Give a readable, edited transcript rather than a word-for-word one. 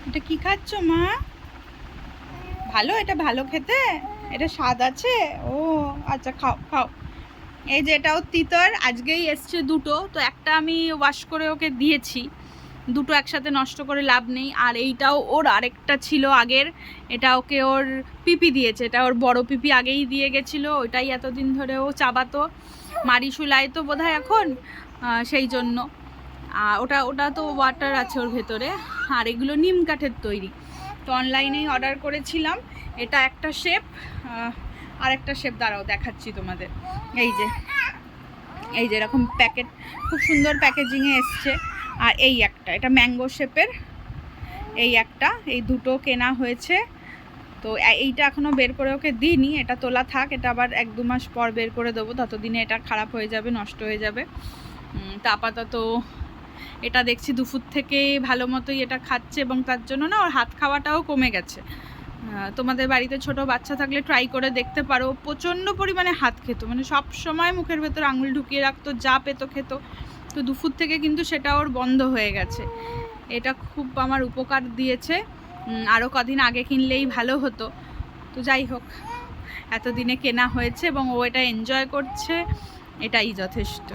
এটা কি খাচ্ছ মা? ভালো, এটা ভালো খেতে? এটা স্বাদ আছে? ও আচ্ছা, খাও খাও। এই যে এটাও তিতর, আজকেই এসছে দুটো, তো একটা আমি ওয়াশ করে ওকে দিয়েছি, দুটো একসাথে নষ্ট করে লাভ নেই। আর এইটাও ওর আরেকটা ছিল আগের, এটা ওকে ওর পিপি দিয়েছে, এটা ওর বড় পিপি আগেই দিয়ে গেছিলো, ওইটাই এতদিন ধরে ও চাবাতো, মারি শুলাই তো বোধহয় এখন, সেই জন্য। ওটা ওটা তো ওয়াটার আছে ওর ভেতরে। আর এগুলো নিম কাঠের তৈরি, তো অনলাইনেই অর্ডার করেছিলাম। এটা একটা শেপ, আর একটা শেপ দাঁড়াও দেখাচ্ছি তোমাদের। এই যে এরকম প্যাকেট, খুব সুন্দর প্যাকেজিংয়ে এসছে। আর এই একটা, এটা ম্যাঙ্গো শেপের, এই একটা, এই দুটো কেনা হয়েছে। তো এইটা এখনও বের করে ওকে দিইনি, এটা তোলা থাক, এটা আবার 1-2 মাস পর বের করে দেবো, ততদিনে এটা খারাপ হয়ে যাবে, নষ্ট হয়ে যাবে। তা আপাতত এটা দেখছি দুপুর থেকে ভালো মতোই এটা খাচ্ছে, এবং তার জন্য না ওর হাত খাওয়াটাও কমে গেছে। তোমাদের বাড়িতে ছোট বাচ্চা থাকলে ট্রাই করে দেখতে পারো। প্রচণ্ড পরিমাণে হাত খেত, মানে সব সময় মুখের ভেতর আঙুল ঢুকিয়ে রাখতো, যা পেতো খেত। তো দুপুর থেকে কিন্তু সেটা ওর বন্ধ হয়ে গেছে। এটা খুব আমার উপকার দিয়েছে, আরও কদিন আগে কিনলেই ভালো হতো। তো যাই হোক, এতদিনে কেনা হয়েছে এবং ও এটা এনজয় করছে, এটাই যথেষ্ট।